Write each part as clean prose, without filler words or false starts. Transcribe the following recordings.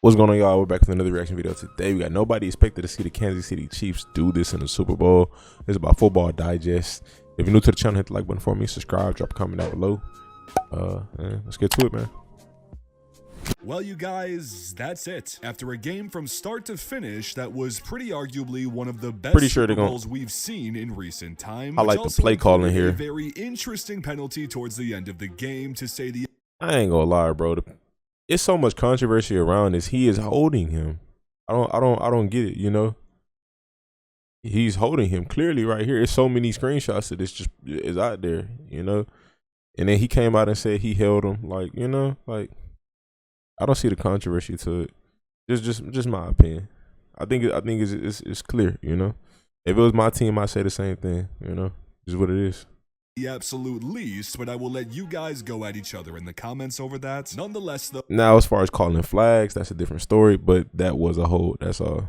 What's going on, y'all? We're back with another reaction video. Today we got nobody expected to see the Kansas City Chiefs do this in the Super Bowl. It's about football digest. If you're new to the channel, hit the like button for me, subscribe, drop a comment down below. Let's get to it, man. Well, you guys, that's it. After a game from start to finish that was pretty arguably one of the best Super Bowls we've seen in recent time. I like the play calling here. A very interesting penalty towards the end of the game, to say the. I ain't gonna lie, bro. It's so much controversy around this. He is holding him. I don't get it. You know, he's holding him clearly right here. It's so many screenshots that this just is out there. You know, and then he came out and said he held him. Like, you know, like. I don't see the controversy to it. Just my opinion. I think it's clear, you know. If it was my team, I'd say the same thing, you know. Just what it is. The absolute least, but I will let you guys go at each other in the comments over that. Nonetheless, though. Now, as far as calling flags, that's a different story, but that was a hold. That's all.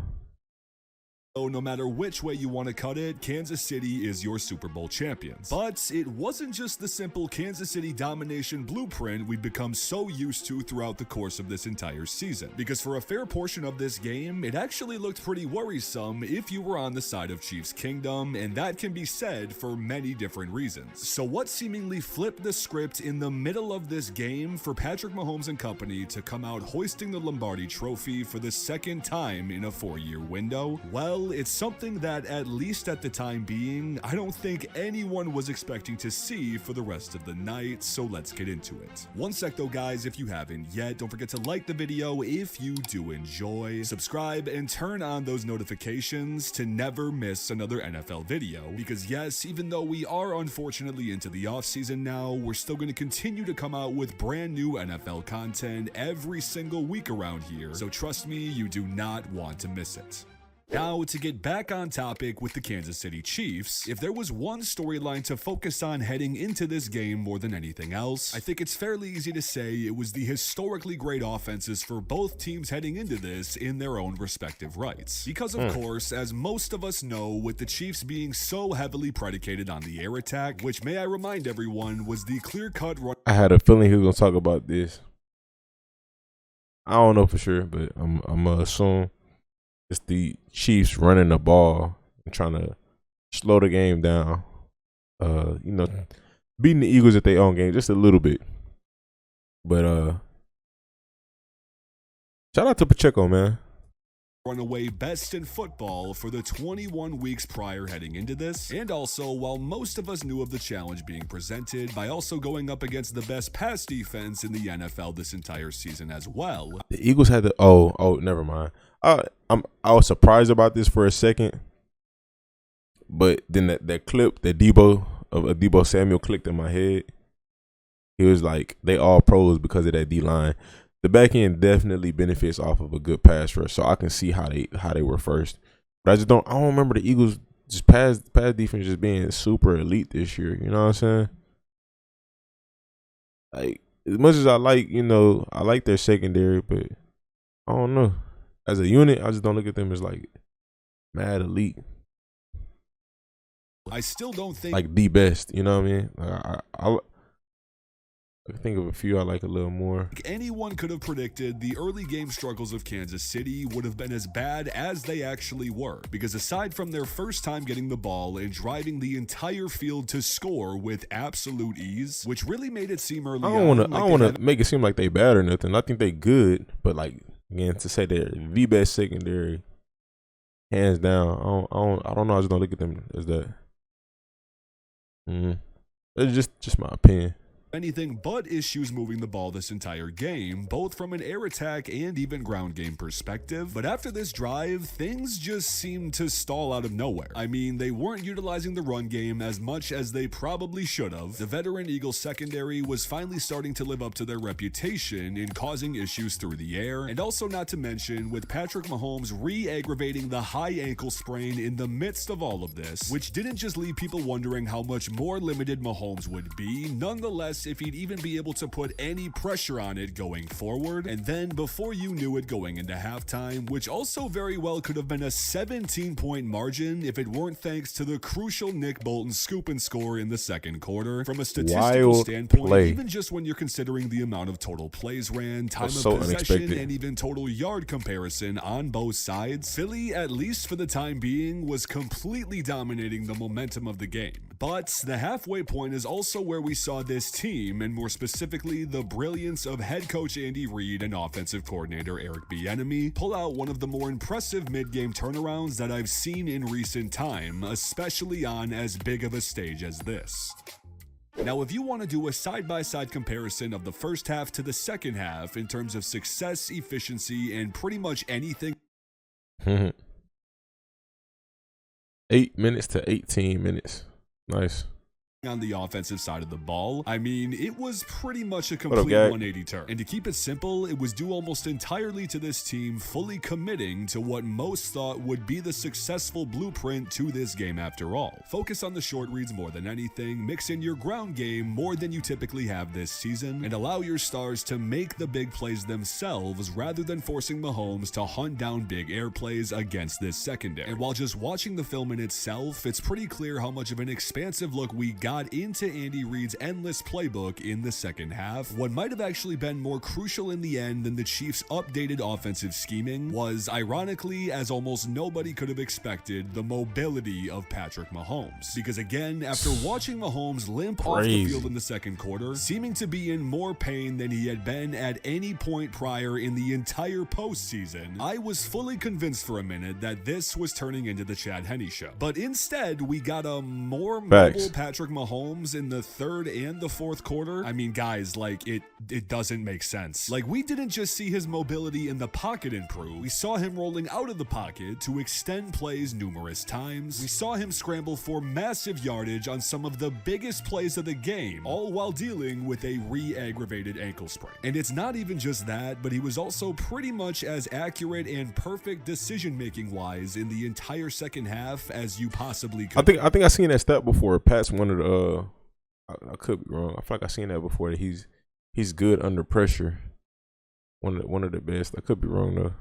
No matter which way you want to cut it, Kansas City is your Super Bowl champions. But it wasn't just the simple Kansas City domination blueprint we've become so used to throughout the course of this entire season. Because for a fair portion of this game, it actually looked pretty worrisome if you were on the side of Chiefs Kingdom, and that can be said for many different reasons. So what seemingly flipped the script in the middle of this game for Patrick Mahomes and company to come out hoisting the Lombardi Trophy for the second time in a 4-year window? Well, it's something that, at least at the time being, I don't think anyone was expecting to see for the rest of the night, so let's get into it. One sec though, guys, if you haven't yet, don't forget to like the video if you do enjoy, subscribe, and turn on those notifications to never miss another NFL video, because yes, even though we are unfortunately into the offseason now, we're still going to continue to come out with brand new NFL content every single week around here, so trust me, you do not want to miss it. Now, to get back on topic with the Kansas City Chiefs, if there was one storyline to focus on heading into this game more than anything else, I think it's fairly easy to say it was the historically great offenses for both teams heading into this in their own respective rights. Because of course, as most of us know, with the Chiefs being so heavily predicated on the air attack, which, may I remind everyone, was the clear-cut run. I had a feeling he was gonna talk about this. I don't know for sure, but I'm gonna assume it's the Chiefs running the ball and trying to slow the game down. You know, beating the Eagles at their own game just a little bit. But shout out to Pacheco, man. Runaway best in football for the 21 weeks prior heading into this, and also while most of us knew of the challenge being presented by also going up against the best pass defense in the NFL this entire season as well. The Eagles had the never mind. I was surprised about this for a second, but then that clip that Debo Samuel clicked in my head. He was like, they all pros because of that D line. The back end definitely benefits off of a good pass rush, so I can see how they were first. But I don't remember the Eagles just pass defense just being super elite this year. You know what I'm saying? Like, as much as I like, you know, I like their secondary, but I don't know. As a unit, I just don't look at them as like mad elite. I still don't think like the best. You know what I mean? Like, I can think of a few I like a little more. Anyone could have predicted the early game struggles of Kansas City would have been as bad as they actually were, because aside from their first time getting the ball and driving the entire field to score with absolute ease, which really made it seem early on. I don't want to make it seem like they bad or nothing. I think they good, but like, again, to say they're the best secondary, hands down, I don't know. I just don't look at them as that. It's just my opinion. Anything but issues moving the ball this entire game, both from an air attack and even ground game perspective. But after this drive, things just seemed to stall out of nowhere. I mean, they weren't utilizing the run game as much as they probably should have. The veteran Eagles secondary was finally starting to live up to their reputation in causing issues through the air, and also not to mention with Patrick Mahomes re-aggravating the high ankle sprain in the midst of all of this, which didn't just leave people wondering how much more limited Mahomes would be. Nonetheless, curious if he'd even be able to put any pressure on it going forward. And then before you knew it, going into halftime, which also very well could have been a 17-point margin if it weren't thanks to the crucial Nick Bolton scoop and score in the second quarter. From a statistical standpoint, even just when you're considering the amount of total plays ran, time of possession, and even total yard comparison on both sides, Philly, at least for the time being, was completely dominating the momentum of the game. But the halfway point is also where we saw this team, and more specifically the brilliance of head coach Andy Reid and offensive coordinator Eric Bieniemy, pull out one of the more impressive mid-game turnarounds that I've seen in recent time, especially on as big of a stage as this. Now, if you want to do a side-by-side comparison of the first half to the second half in terms of success, efficiency, and pretty much anything 8 minutes to 18 minutes. Nice. On the offensive side of the ball, I mean, it was pretty much a complete 180 turn. And to keep it simple, it was due almost entirely to this team fully committing to what most thought would be the successful blueprint to this game after all. Focus on the short reads more than anything, mix in your ground game more than you typically have this season, and allow your stars to make the big plays themselves rather than forcing Mahomes to hunt down big air plays against this secondary. And while just watching the film in itself, it's pretty clear how much of an expansive look we got into Andy Reid's endless playbook in the second half. What might have actually been more crucial in the end than the Chiefs' updated offensive scheming was, ironically, as almost nobody could have expected, the mobility of Patrick Mahomes. Because again, after watching Mahomes limp off the field in the second quarter, seeming to be in more pain than he had been at any point prior in the entire postseason, I was fully convinced for a minute that this was turning into the Chad Henne show. But instead, we got a more mobile Patrick Mahomes in the third and the fourth quarter. I mean, guys, like, it doesn't make sense. Like, we didn't just see his mobility in the pocket improve. We saw him rolling out of the pocket to extend plays numerous times. We saw him scramble for massive yardage on some of the biggest plays of the game, all while dealing with a re-aggravated ankle sprain. And it's not even just that, but he was also pretty much as accurate and perfect decision-making wise in the entire second half as you possibly could. I think I seen that stat before. Pat's one of the I could be wrong. I feel like I seen that before. That he's good under pressure. One of the best. I could be wrong though.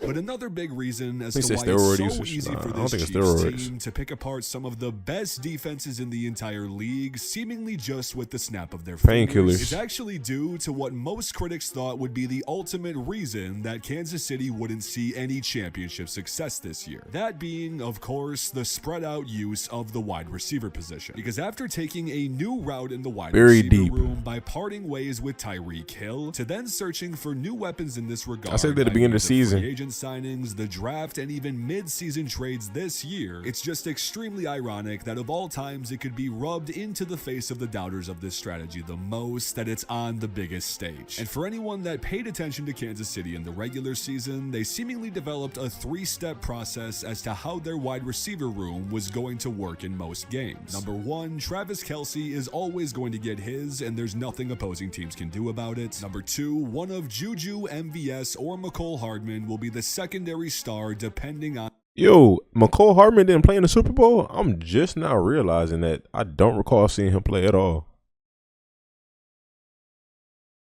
But another big reason as to why it's so easy for this Chiefs team to pick apart some of the best defenses in the entire league, seemingly just with the snap of their fingers, is actually due to what most critics thought would be the ultimate reason that Kansas City wouldn't see any championship success this year. That being, of course, the spread out use of the wide receiver position. Because after taking a new route in the wide receiver room by parting ways with Tyreek Hill, to then searching for new weapons in this regard, I said that at the beginning of the season. Signings, the draft, and even mid-season trades this year, it's just extremely ironic that of all times it could be rubbed into the face of the doubters of this strategy the most that it's on the biggest stage. And for anyone that paid attention to Kansas City in the regular season, they seemingly developed a three-step process as to how their wide receiver room was going to work in most games. Number one, Travis Kelce is always going to get his, and there's nothing opposing teams can do about it. Number two, one of Juju, MVS, or McCole Hardman will be the secondary star depending on. Yo, McCole Hardman didn't play in the Super Bowl? I'm just now realizing that. I don't recall seeing him play at all.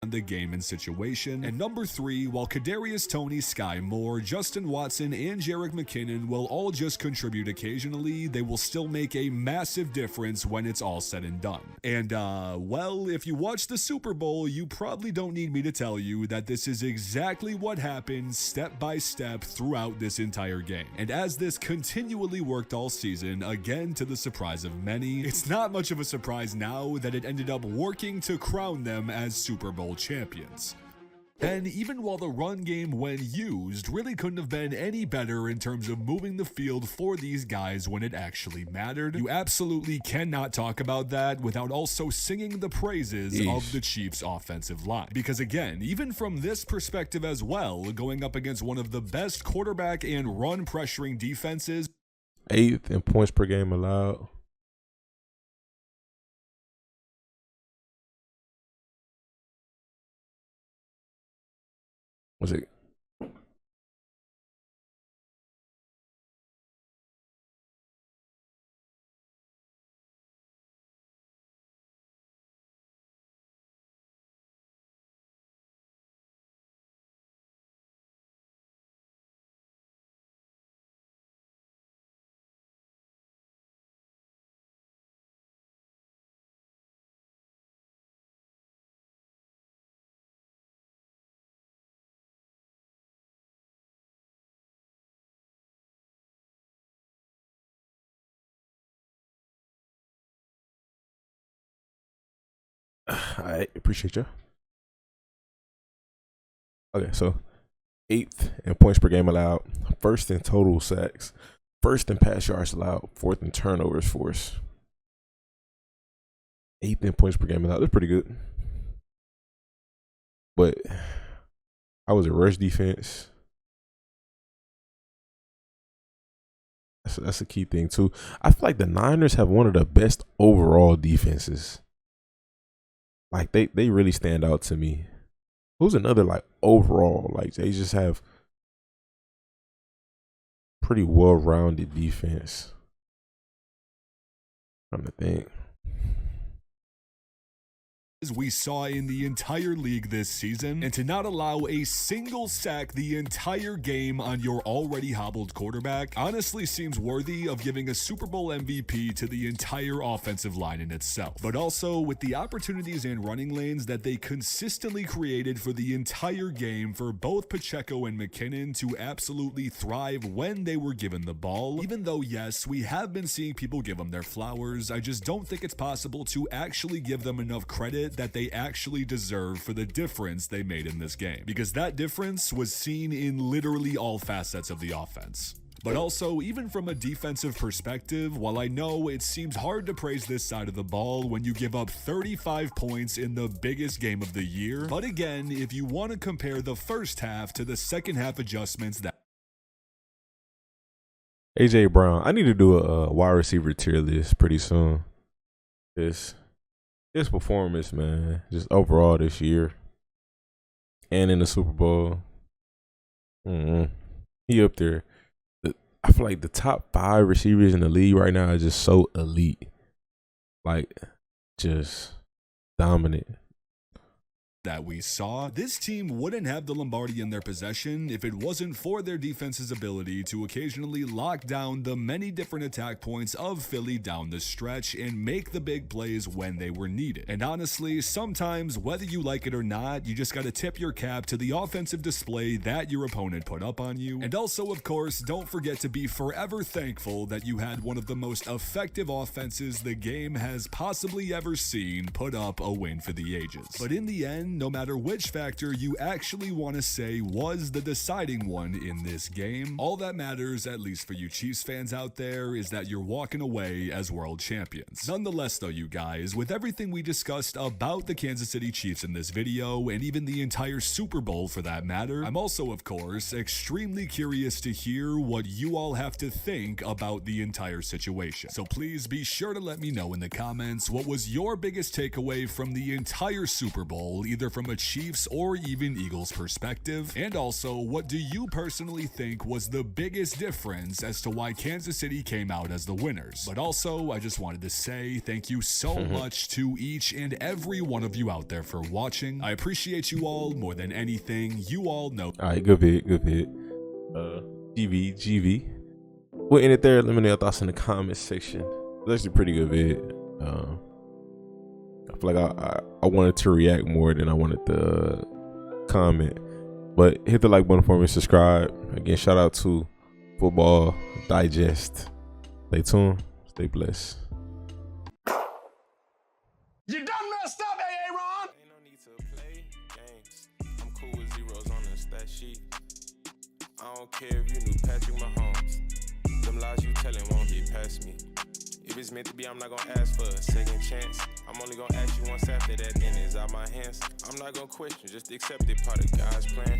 The game and situation. And number three, while Kadarius Toney, Sky Moore, Justin Watson, and Jerick McKinnon will all just contribute occasionally, they will still make a massive difference when it's all said and done. And well, if you watch the Super Bowl, you probably don't need me to tell you that this is exactly what happened step by step throughout this entire game. And as this continually worked all season, again to the surprise of many, it's not much of a surprise now that it ended up working to crown them as Super Bowl champions. And even while the run game, when used, really couldn't have been any better in terms of moving the field for these guys when it actually mattered, you absolutely cannot talk about that without also singing the praises of the Chiefs' offensive line. Because again, even from this perspective as well, going up against one of the best quarterback and run pressuring defenses, 8th in points per game allowed. Was it I appreciate you. Okay, so 8th in points per game allowed, 1st in total sacks, 1st in pass yards allowed, 4th in turnovers forced. 8th in points per game allowed. That's pretty good. But I was a rush defense. That's a key thing too. I feel like the Niners have one of the best overall defenses. Like they really stand out to me. Who's another like overall? Like they just have pretty well-rounded defense. I'm trying to think. We saw in the entire league this season, and to not allow a single sack the entire game on your already hobbled quarterback honestly seems worthy of giving a Super Bowl MVP to the entire offensive line in itself. But also with the opportunities and running lanes that they consistently created for the entire game for both Pacheco and McKinnon to absolutely thrive when they were given the ball. Even though yes, we have been seeing people give them their flowers, I just don't think it's possible to actually give them enough credit that they actually deserve for the difference they made in this game, because that difference was seen in literally all facets of the offense. But also, even from a defensive perspective, while I know it seems hard to praise this side of the ball when you give up 35 points in the biggest game of the year, but again, if you want to compare the first half to the second half adjustments that AJ Brown, I need to do a wide receiver tier list pretty soon. His performance, man, just overall this year and in the Super Bowl, he up there. I feel like the top 5 receivers in the league right now are just so elite, like just dominant. That we saw, this team wouldn't have the Lombardi in their possession if it wasn't for their defense's ability to occasionally lock down the many different attack points of Philly down the stretch and make the big plays when they were needed. And honestly, sometimes, whether you like it or not, you just gotta tip your cap to the offensive display that your opponent put up on you. And also, of course, don't forget to be forever thankful that you had one of the most effective offenses the game has possibly ever seen put up a win for the ages. But in the end, no matter which factor you actually want to say was the deciding one in this game, all that matters, at least for you Chiefs fans out there, is that you're walking away as world champions. Nonetheless though, you guys, with everything we discussed about the Kansas City Chiefs in this video, and even the entire Super Bowl for that matter, I'm also, of course, extremely curious to hear what you all have to think about the entire situation. So please be sure to let me know in the comments what was your biggest takeaway from the entire Super Bowl, either from a Chiefs or even Eagles perspective, and also what do you personally think was the biggest difference as to why Kansas City came out as the winners. But also, I just wanted to say thank you so much to each and every one of you out there for watching. I appreciate you all more than anything. You all know. Alright, good vid. GV. We'll end it there. Let me know your thoughts in the comment section. It's actually a pretty good vid. I feel like I wanted to react more than I wanted to comment. But hit the like button for me, subscribe. Again, shout out to Football Digest. Stay tuned, stay blessed. You done messed up, Aaron! Ain't no need to play games. I'm cool with zeros on the stat sheet. I don't care if you knew Patrick Mahomes. Them lies you telling won't get past me. If it's meant to be, I'm not gonna ask for a second chance. I'm only gonna ask you once after that, then it's out my hands. I'm not gonna question, just accept it, part of God's plan.